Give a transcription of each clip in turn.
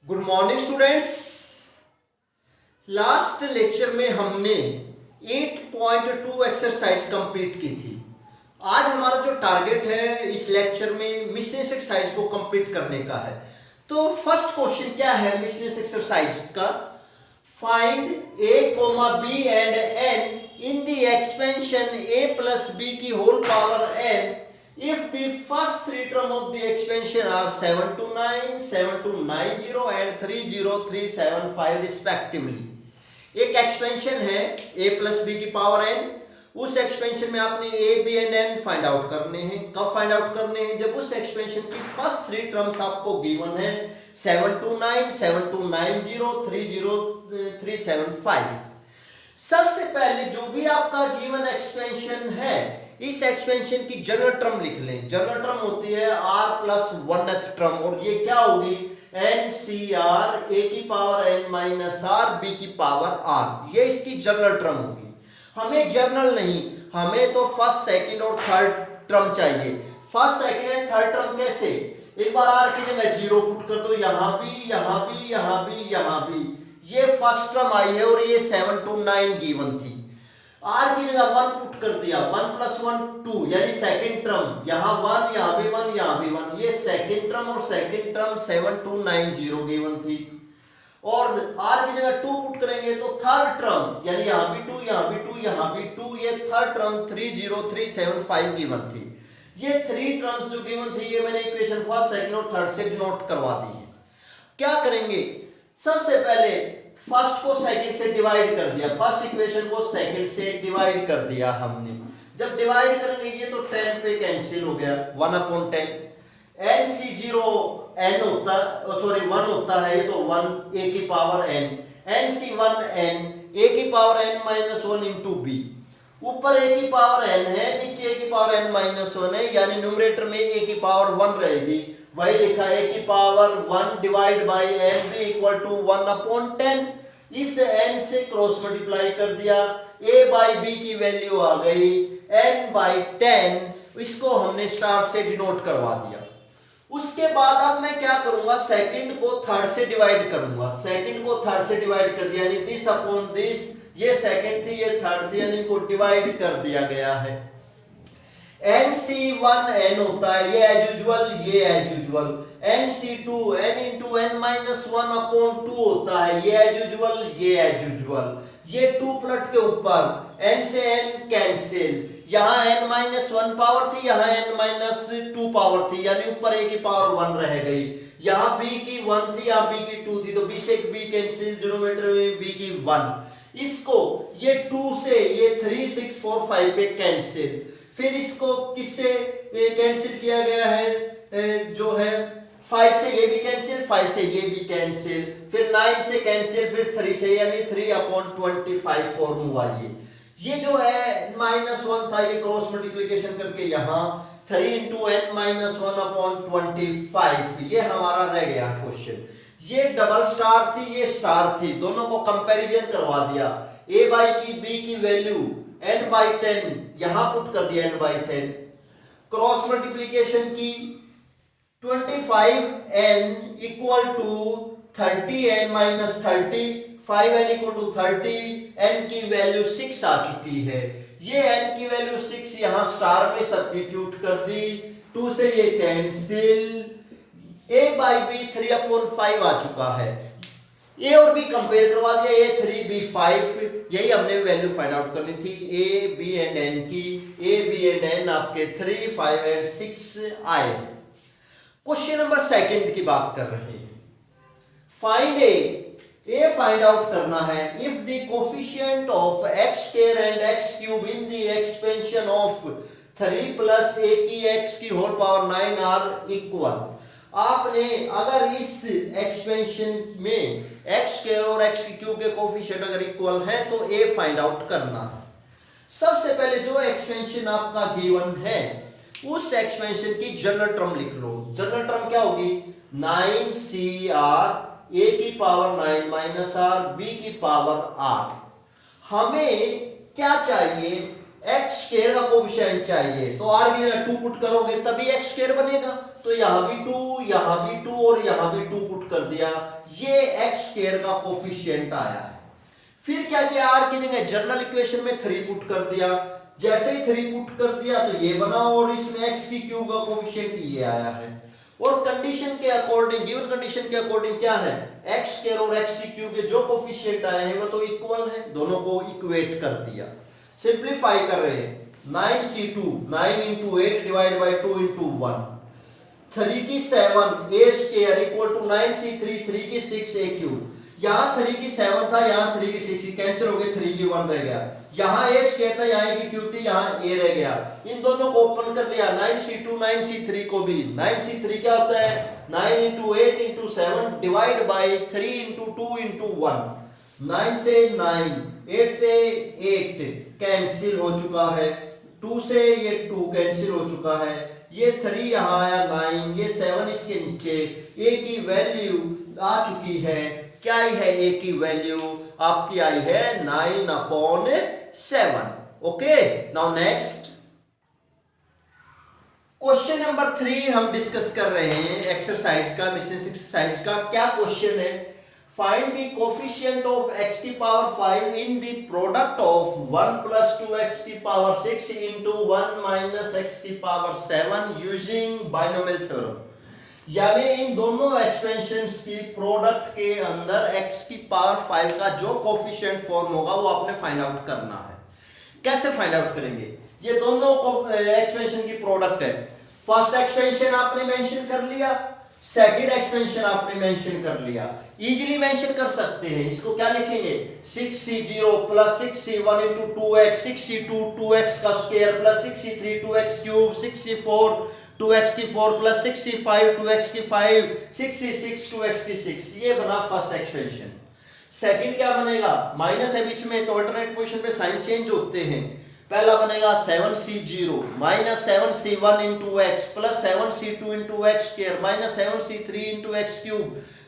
Good morning students. Last lecture में हमने 8.2 exercise complete की थी। आज हमारा जो टारगेट है इस लेक्चर में मिसलेनियस एक्सरसाइज को कंप्लीट करने का है। तो फर्स्ट क्वेश्चन क्या है मिसलेनियस एक्सरसाइज का? Find a, b and n in the expansion a plus b की whole power n if the first three term of the expansion are 729, 7290 and 30375 respectively। एक एक्सपेंशन है a प्लस बी की power n। उस expansion में आपने a, b and n find out करने हैं। कब फाइंड आउट करने हैं? जब उस एक्सपेंशन की फर्स्ट थ्री टर्म्स आपको गिवन है 729, 7290, 30375। सबसे पहले जो भी आपका गिवन एक्सपेंशन है इस एक्सपेंशन की जनरल टर्म लिख लें। जनरल टर्म होती है r प्लस वनथ टर्म और ये क्या होगी? NCR a की power n minus r b की पावर r। ये इसकी जनरल टर्म होगी। हमें जनरल नहीं, हमें तो फर्स्ट सेकंड और थर्ड टर्म चाहिए। First second and third term कैसे? एक बार r की जगह 0 पुट कर दो, यहां भी, यहां भी, यहां भी, यहां भी। ये फर्स्ट टर्म आई है और ये 729 गिवन थी। r की जगह 1 पुट कर दिया, 1 प्लस 1 2 यानी सेकंड टर्म। यहां 1, यहां भी 1, यहां भी 1। ये सेकंड टर्म और सेकंड टर्म 7290 गिवन थी। और r की जगह 2 पुट करेंगे तो थर्ड टर्म यानी यहां भी 2, यहां भी 2, यहां भी 2। ये थर्ड टर्म 30375 गिवन थी। ये थ्री टर्म्स जो गिवन थी ये मैंने इक्वेशन फर्स्ट सेकंड और थर्ड से डिनोट करवा दी है। क्या करेंगे? सबसे पहले फर्स्ट को सेकंड से डिवाइड कर दिया, फर्स्ट इक्वेशन को सेकंड से डिवाइड कर दिया हमने। जब डिवाइड करेंगे ये तो 10 पे कैंसिल हो गया, 1/10। NC0 n होता, सॉरी 1 होता है, ये तो 1 a की power n। NC1 n a की power n minus 1 into b। ऊपर a की पावर n है, नीचे a की पावर n माइनस 1 है, यानी न्यूमरेटर में a की पावर 1 रहेगी। वही लिखा है a की power 1 divide by n b equal to 1/10। इस n से क्रॉस मल्टीप्लाई कर दिया, a बाई b की वैल्यू आ गई n/10। इसको हमने स्टार से डिनोट करवा दिया। उसके बाद अब मैं क्या करूंगा? सेकंड को थर्ड से डिवाइड करूंगा। सेकंड को थर्ड से डिवाइड कर दिया यानी दिस अपॉन दिस। ये सेकंड थी, ये थर्ड थी, यानी इनको डिवाइड कर दिया गया है। NC1 n होता है, ये एज यूजुअल, ये as usual. NC2 n into n minus 1/2 होता है, ये एज यूजुअल, ये एज यूजुअल। ये 2 प्लट के ऊपर n से n कैंसिल, यहाँ n माइनस 1 पावर थी, यहाँ n माइनस 2 पावर थी, यानी ऊपर a की पावर 1 रह गई। यहाँ b की 1 थी, यहाँ b की 2 थी, तो b से b कैंसिल, डिनोमिनेटर में b की 1। इसको ये 2 से ये 3 6 4 5 पे कैंसिल। फिर इसको किससे कैंसिल किया गया है? जो है 5 से ये भी कैंसिल, 5 से ये भी कैंसिल, फिर 9 से कैंसिल, फिर 3 से, यानी 3/25 फॉर्म हुआ। ये जो है -1 था, ये क्रॉस मल्टीप्लिकेशन करके यहाँ 3 इंटू n माइनस 1/25 ये हमारा रह गया क्वेश्चन। ये डबल स्टार थी, ये स्टार थी, दोनों को कंपैरिजन करवा दिया। a बाई की b की वैल्यू n/10 यहां पुट कर दिया, n/10। क्रॉस मल्टीप्लिकेशन की 25n equal to 30n minus 30, 5n equal to 30, n की वैल्यू 6 आ चुकी है। ये n की वैल्यू 6 यहां स्टार में सब्स्टिट्यूट कर दी, 2 से ये कैंसिल, a बाई b 3/5 आ चुका है। a और b कंपेयर करवा दिया, a 3 b 5। यही हमने वैल्यू फाइंड आउट करनी थी a b एंड n की। a b एंड n आपके 3 5 एंड 6 आए। क्वेश्चन नंबर सेकंड की बात कर रहे हैं। फाइंड a फाइंड आउट करना है if the coefficient of x square and x cube in the expansion of 3 plus a की x की होल पावर 9 आर इक्वल। आपने अगर इस एक्सपेंशन में x स्क्वायर और x क्यूब के कोफिशिएंट अगर इक्वल है तो a फाइंड आउट करना है। सबसे पहले जो एक्सपेंशन आपका गिवन है उस एक्सपेंशन की जनरल टर्म लिख लो। जनरल टर्म क्या होगी? 9CR a की पावर 9 माइनस r b की पावर 8। हमें क्या चाहिए? x स्क्वायर का कोफिशिएंट चाहिए, तो r की जगह 2 पुट करोगे तभी x स्क्वायर बनेगा। तो यहाँ भी 2, यहाँ भी 2 और यहाँ भी 2 पुट कर दिया, ये एक्स स्क्वायर का कोफिशिएंट आया है। फिर क्या किया, आर की जगह जनरल इक्वेशन में 3 पुट कर दिया, जैसे ही 3 पुट कर दिया तो ये बना और इसमें एक्स की क्यूब का कोफिशिएंट ये आया है। और कंडीशन के अकॉर्डिंग, गिवन कंडीशन के अकॉर्डिंग क्या है, एक्स स्क्वायर और एक्स की क्यूब के जो कोफिशिएंट आए हैं वो तो इक्वल है, दोनों को इक्वेट कर दिया। सिंपलीफाई कर रहे हैं, 9c2 9 into 8 divide by 2 into 1, 3 की 7 a square equal to 9c3 3 की 6 a क्यूब। यहाँ 3 की 7 था, यहाँ 3 की 6 कैंसिल हो गए, 3 की 1 रह गया। यहाँ a स्क्वायर था, यहाँ a की क्यूब थी, यहाँ a रह गया। इन दोनों को ओपन कर लिया, 9c2 9c3 को भी। 9c3 क्या होता है, 9 into 8 into 7 divide by 3 into 2 into 1। 9 से 9, 8 से 8 कैंसिल हो चुका है, 2 से ये 2 कैंसिल हो चुका है, ये 3 यहाँ आया 9, ये 7 इसके नीचे, a की वैल्यू आ चुकी है, क्या आई है, a की वैल्यू आपकी आई है 9/7। Okay, now next question number 3 हम डिस्कस कर रहे हैं एक्सरसाइज का, मिसेस एक्सरसाइज का। क्या क्वेश्चन है, find the coefficient of x की power 5 in the product of 1 plus 2x की पावर 6 into 1 minus x की पावर 7 यूजिंग बाइनोमियल थ्योरम। यानी इन दोनों एक्सपेंशंस की प्रोडक्ट के अंदर x की पावर 5 का जो कोफिशिएंट फॉर्म होगा वो आपने फाइंड आउट करना है। कैसे फाइंड आउट करेंगे, ये दोनों एक्सपेंशन की प्रोडक्ट है। फर्स्ट एक्सपेंशन आपने मेंशन कर लिया, सेकंड एक्सपेंशन आपने मेंशन कर लिया। इजीली मेंशन कर सकते हैं, इसको क्या लिखेंगे, 6c0 plus 6c1 into 2x, 6c2 2x का square plus 6c3 2x cube, 6c4 2x की 4 प्लस 6c5 2x की 5, 6c6 2x की 6। ये बना फर्स्ट एक्सपेंशन। सेकंड क्या बनेगा, माइनस है बीच में तो अल्टरनेट पोजीशन पे साइन चेंज होते हैं। पहला बनेगा 7c0 minus 7c1 into x plus 7c2 into x square minus 7c3 into x cube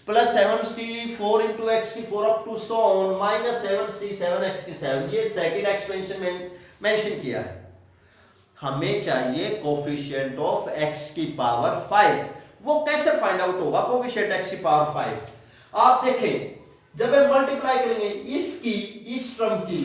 plus 7c4 into x की 4 up to so on minus 7c7x की 7। ये सेकंड एक्सपेंशन में mention किया है। हमें चाहिए कोफिशिएंट ऑफ x की power 5। वो कैसे फाइंड आउट होगा कोफिशिएंट x की पावर 5? आप देखें, जब हम मल्टीप्लाई करेंगे इसकी, इस टर्म की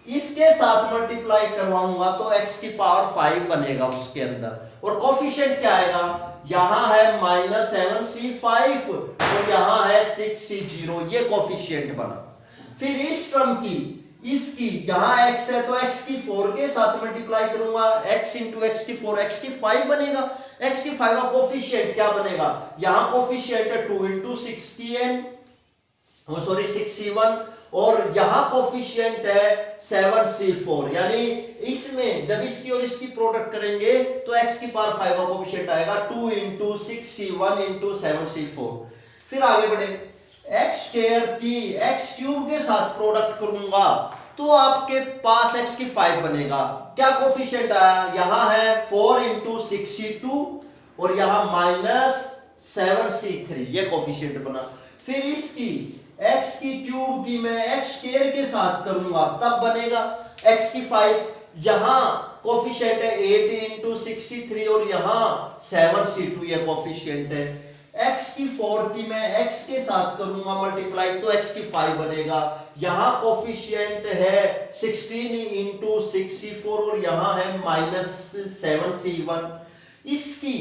इसके साथ मल्टीप्लाई करवाऊंगा तो x की पावर 5 बनेगा उसके अंदर। और कोफिशिएंट क्या आएगा, यहां है माइनस 7c5 और यहां है 6c0, ये कोफिशिएंट बना। फिर इस टर्म की, इसकी यहां x है तो x की 4 के साथ मल्टीप्लाई करूंगा, x into x की 4 x की 5 बनेगा। x की 5 का कोफिशिएंट क्या बनेगा, यहां कोफिशिएंट है 2 into 6n, सॉरी 6c1 और यहां कोफिशिएंट है 7c4। यानी इसमें जब इसकी और इसकी प्रोडक्ट करेंगे तो x की पावर 5 का कोफिशिएंट आएगा 2 into 6c1 into 7c4। फिर आगे बढ़े, x स्क्वायर की x क्यूब के साथ प्रोडक्ट करूंगा तो आपके पास x की 5 बनेगा। क्या कोफिशिएंट आया, यहां है 4 into 6c2 और यहां माइनस 7c3, ये कोफिशिएंट बना। फिर इसकी x की क्यूब की मैं x स्क्वायर के साथ करूंगा तब बनेगा x की 5, यहां कोफिशिएंट है 8 into 6c3 और यहां 7c2, ये कोफिशिएंट है। x की 4 की मैं x के साथ करूंगा मल्टीप्लाई तो x की 5 बनेगा। यहां कोफिशिएंट है 16 into 6c4 और यहां है माइनस 7c1। इसकी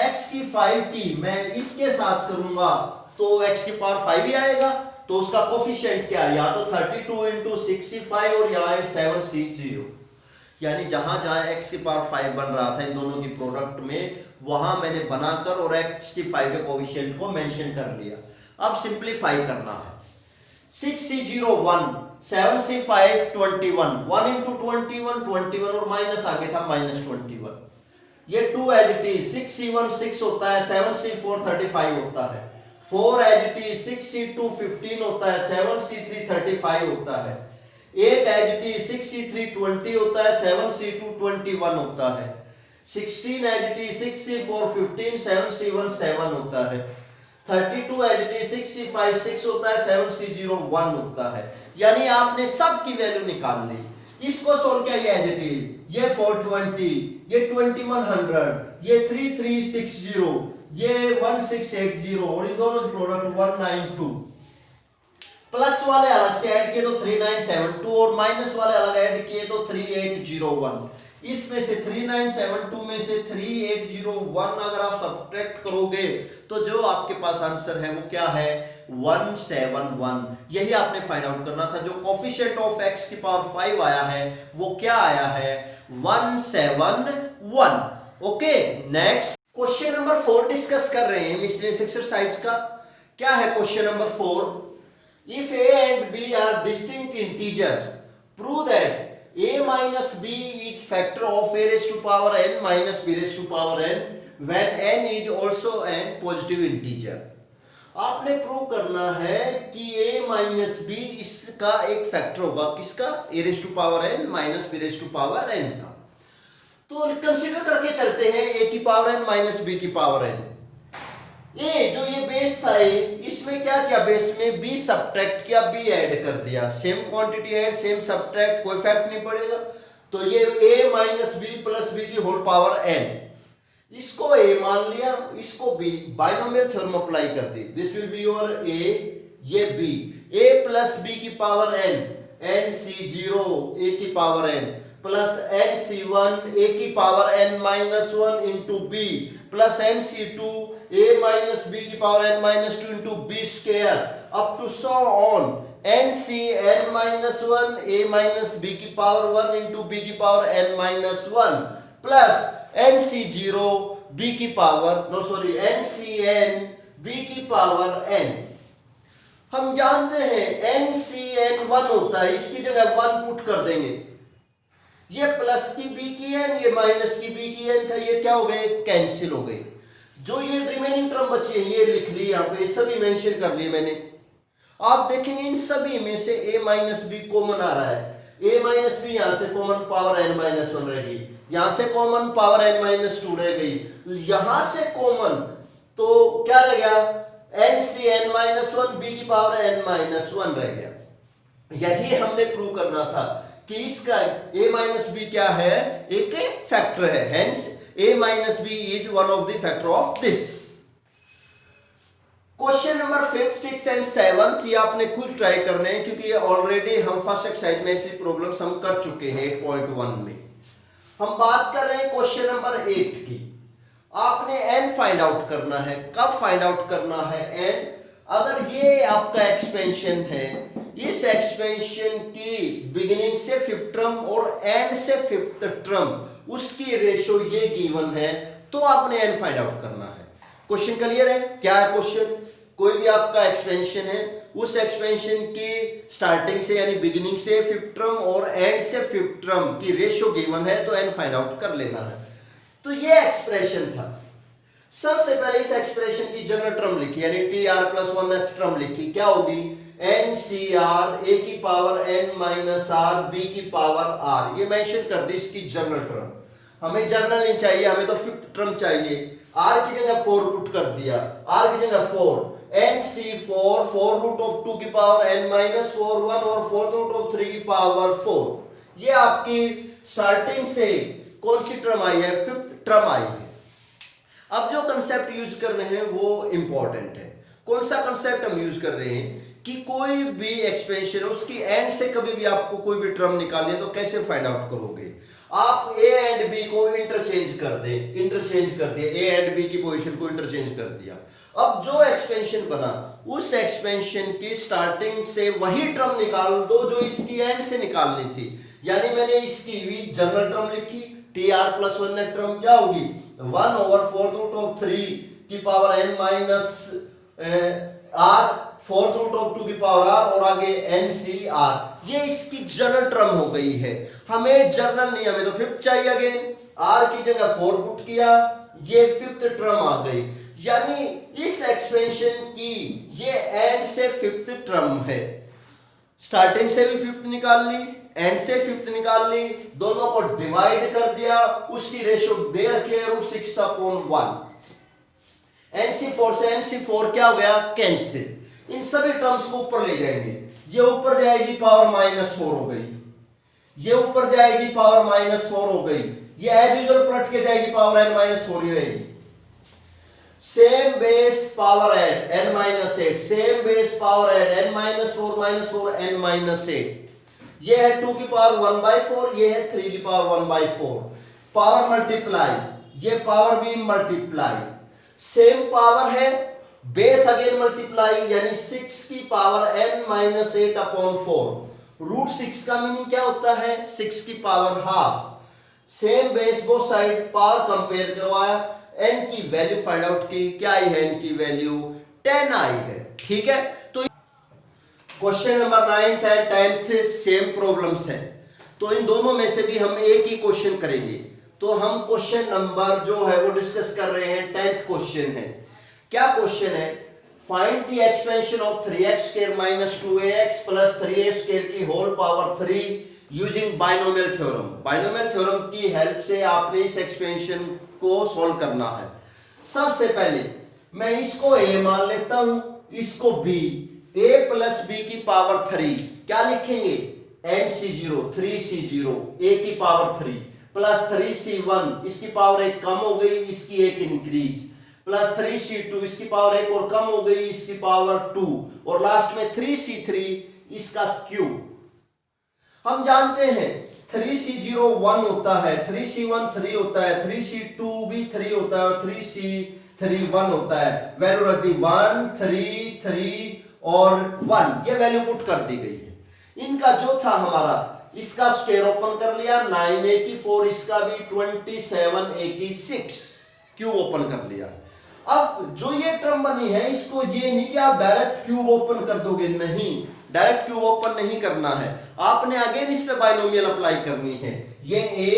x की 5 की मैं इसके साथ करूंगा तो x की पावर 5 ही आएगा, तो उसका कोफिशिएंट क्या है, यहाँ तो 32 into 6c5 और यहाँ है 7c0। यानी जहां जहां x की पावर 5 बन रहा था इन दोनों की प्रोडक्ट में, वहां मैंने बनाकर और x की 5 के कोफिशिएंट को मेंशन कर लिया। अब सिंपलीफाई करना है, 6c0 1, 7c5 21, 1 into 21 21 और माइनस आगे था माइनस 21, ये 2 एज इट इज, 6c1 6 होता है, 7c4 35 होता है, 4 एज इट इज, 6c2 15 होता है, 7c3 35 होता है, 8 एज इट इज, 6c3 20 होता है, 7c2 21 होता है, 16 as it is, 6c4 15, 7c1 7 होता है, 32 एज इट इज, 6c5 6 होता है, 7c0 1 होता है। यानी आपने सब की वैल्यू निकाल ली। इसको सोल्व किया, ये एज इट इज, ये 420, ये 2100, ये 3360, ये 1680 और इन दोनों की प्रोडक्ट 192। प्लस वाले अलग से ऐड किए तो 3972 और माइनस वाले अलग ऐड किए तो 3801। इसमें से 3972 में से 3801 अगर आप सब्ट्रैक्ट करोगे तो जो आपके पास आंसर है वो क्या है 171। यही आपने फाइंड आउट करना था। जो कोफिशिएंट ऑफ x की पावर 5 आया है वो क्या आया है 171। Okay, next question number 4 discuss कर रहे हैं मिसलेनियस एक्सरसाइज का। क्या है question number 4? If a and b are distinct integer, prove that a minus b is factor of a raised to power n minus b raised to power n when n is also an positive integer। आपने prove करना है कि a minus b इसका एक factor होगा। किसका? a raised to power n minus b raised to power n का। तो कंसीडर करके चलते हैं a की पावर n माइनस b की पावर n। ये जो ये बेस था इसमें क्या किया? बेस में b सब्ट्रैक्ट किया, b ऐड कर दिया। Same quantity add, same subtract, कोई फैक्ट नहीं पड़ेगा। तो ये a minus b plus b की होल पावर n, इसको a मान लिया, इसको b, बाइनोमियल थ्योरम अप्लाई कर दी। This will be your a, ये b, a प्लस b की पावर n, nc0 a की power n plus nc1 a की power n minus 1 into b plus nc2 a minus b की power n minus 2 into b square up to so on ncn minus 1 a minus b की power 1 into b की power n minus 1 plus nc0 b की power ncn b की power n। हम जानते हैं ncn 1 होता है, इसकी जगह 1 पुट कर देंगे। ये प्लस की b की n, ये माइनस की b की n था, ये क्या हो गए? कैंसिल हो गए। जो ये रिमेनिंग टर्म बची है ये लिख ली, यहाँ पे सभी मेंशन कर लिए मैंने। आप देखेंगे इन सभी में से a माइनस बी कॉमन आ रहा है। a माइनस बी यहाँ से कॉमन पावर n माइनस 1 रह गई, यहाँ से कॉमन पावर n माइनस 2 रह गई, यहाँ से कॉमन तो क्या रह गया? ncn माइनस 1 b की पावर n माइनस 1 रह गया। यही हमने प्रूव करना था कि इसका a माइनस बी क्या है? एक फैक्टर है, hence a minus b is one of the factor of this. Question number 5, 6 and 7 ये आपने खुद ट्राई करने हैं क्योंकि ये ऑलरेडी हम फर्स्ट एक्सरसाइज में ऐसी प्रॉब्लम्स हम कर चुके हैं 8.1 में। हम बात कर रहे हैं क्वेश्चन नंबर 8 की। आपने n फाइंड आउट करना है। कब फाइंड आउट करना है n? अगर ये आपका एक्सपेंशन है, इस एक्सपेंशन की बिगिनिंग से फिफ्थ टर्म और एंड से फिफ्थ टर्म उसकी रेशो ये गिवन है, तो आपने n फाइंड आउट करना है। क्वेश्चन क्लियर है? क्या है क्वेश्चन? कोई भी आपका एक्सपेंशन है, उस एक्सपेंशन की स्टार्टिंग से यानी बिगिनिंग से फिफ्थ टर्म और एंड से फिफ्थ टर्म की रेशो गिवन है, तो n फाइंड आउट कर लेना है। तो ये एक्सप्रेशन था। सबसे पहले इस एक्सप्रेशन की जनरल टर्म लिखी यानी टी आर प्लस 1 टर्म लिखी। क्या होगी? एन सी आर ए की power n minus r b की पावर आर। ये मेंशन कर दी इसकी जनरल टर्म। हमें जनरल नहीं चाहिए, हमें तो फिफ्थ टर्म चाहिए। आर की जगह 4 पुट कर दिया, आर की जगह 4 एन सी 4 रूट ऑफ 2 की पावर एन माइनस 4 1 और 4 रूट ऑफ 3 की पावर 4। ये आपकी स्टार्टिंग से कौन सी टर्म आई है? फिफ्थ टर्म आई है। अब जो कंसेप्ट यूज कर रहे हैं वो इंपॉर्टेंट है। कौन सा कंसेप्ट हम यूज कर रहे हैं कि कोई भी एक्सपेंशन उसकी एंड से कभी भी आपको कोई भी टर्म निकालनी है तो कैसे फाइंड आउट करोगे? आप a एंड b को इंटरचेंज कर दिया, a एंड b की पोजीशन को इंटरचेंज कर दिया। अब जो एक्सपेंशन बना उस एक्सपेंशन की स्टार्टिंग से वही टर्म निकाल दो जो इसकी एंड से निकालनी थी। यानी मैंने इसकी भी जनरल टर्म लिखी, टी आर प्लस 1 टर्म क्या होगी? 1 ओवर 4 रूट ऑफ 3 की power n minus r 4 root of 2 की पावर r और आगे ncr। ये इसकी जनरल टर्म हो गई है। हमें जनरल नहीं, हमें तो फिफ्थ चाहिए। अगेन r की जगह 4 पुट किया, ये फिफ्थ टर्म आ गई। यानी इस एक्सपेंशन की ये एंड से फिफ्थ टर्म है। स्टार्टिंग से भी फिफ्थ निकाल ली, एंड से फिफ्थ निकाल ली, दोनों को डिवाइड कर दिया, उसकी रेशो दे रखी है √6/1। NC4 से NC4 क्या हो गया? कैंसिल। इन सभी टर्म्स को ऊपर ले जाएंगे। ये ऊपर जाएगी पावर -4 हो गई, ये ऊपर जाएगी पावर -4 हो गई, ये एज यूजुअल पलट के जाएगी पावर n-4 ही रहेगी। Same base power eight n minus 8, same base power eight n minus 4 n minus 8। ये है 2 की पावर 1/4, ये है 3 की पावर 1/4। पावर मल्टीप्लाई, ये पावर भी मल्टीप्लाई, सेम पावर है, बेस अगेन मल्टीप्लाई, यानी 6 की power n minus 8 upon 4। Root 6 का मीनिंग क्या होता है? 6 की power half. Same base both side, power compare करवाया, n की वैल्यू फाइंड आउट की। क्या आई है n की वैल्यू? 10 आई है। ठीक है, तो क्वेश्चन नंबर 9 है, 10th सेम प्रॉब्लम्स है, तो इन दोनों में से भी हम एक ही क्वेश्चन करेंगे। तो हम क्वेश्चन नंबर जो है वो डिस्कस कर रहे हैं, 10th क्वेश्चन है। क्या क्वेश्चन है? Find the expansion of 3x square minus 2ax plus 3a square की whole power 3 using binomial theorem. Binomial theorem की हेल्प से आपने इस एक्सपेंशन को सॉल्व करना है। सबसे पहले मैं इसको a मान लेता हूं, इसको b, a प्लस b की पावर 3 क्या लिखेंगे? nc0, 3c0, a की पावर 3 प्लस 3c1, इसकी पावर एक कम हो गई, इसकी एक इंक्रीज, प्लस 3c2, इसकी पावर एक और कम हो गई, इसकी पावर 2, और लास्ट में 3c3, इसका क्यूब। हम जानते हैं 3c0 1 होता है, 3c1 3 होता है, 3c2 भी 3 होता है, और 3c3 1 होता है। वैल्यू रख दी 1 3 3 और 1, ये वैल्यू पुट कर दी गई है। इनका जो था हमारा, इसका स्क्वायर ओपन कर लिया, 9a की 4, इसका भी 27a की 6, क्यूब ओपन कर लिया। अब जो ये टर्म बनी है, इसको ये नहीं कि आप डायरेक्ट क्यूब ओपन कर दोगे, नहीं, डायरेक्ट क्यूब ओपन नहीं करना है, आपने अगेन इस पे बाइनोमियल अप्लाई करनी है। ये a,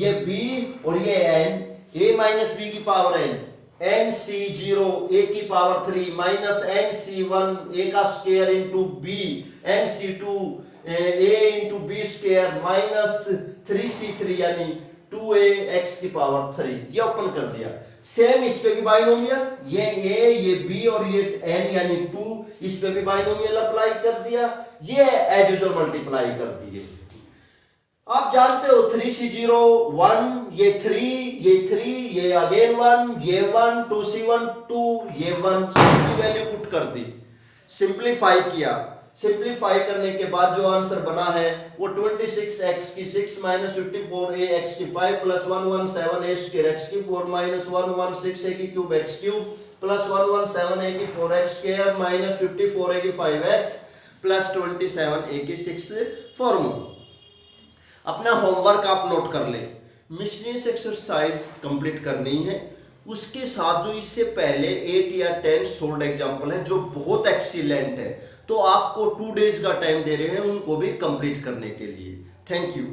ये b और ये n, a माइनस b की पावर n, nc0 a की पावर 3 माइनस nc1 a का square into b, nc2 a into b square minus 3c3 यानी 2ax की पावर 3, ये ओपन कर दिया। सेम इस पे भी बाइनोमियल, ये a, ये b और ये n यानी 2, इस पे भी बाइनोमियल अप्लाई कर दिया, ये एज यूजुअल मल्टीप्लाई कर दिए। आप जानते हो 3c0 1, ये 3, ये अगेन 1, ये 1, 2c1 2, ये 1, की वैल्यू पुट कर दी, सिंप्लीफाई किया। सिंप्लीफाई करने के बाद जो आंसर बना है वो 26x की 6 माइनस 54a x की 5 प्लस 117a स्क्वायर x की 4 माइनस 116a की cube x cube plus 117a की 4x स्क्वायर माइनस 54a की 5x प्लस 27a की 6 फॉर्मूला। अपना होमवर्क आप नोट कर ले, मिसलेनियस एक्सरसाइज कंप्लीट करनी है, उसके साथ जो इससे पहले 8 या 10 सोल्ड एग्जाम्पल है जो बहुत एक्सीलेंट है, तो आपको 2 डेज का टाइम दे रहे हैं उनको भी कंप्लीट करने के लिए। Thank you.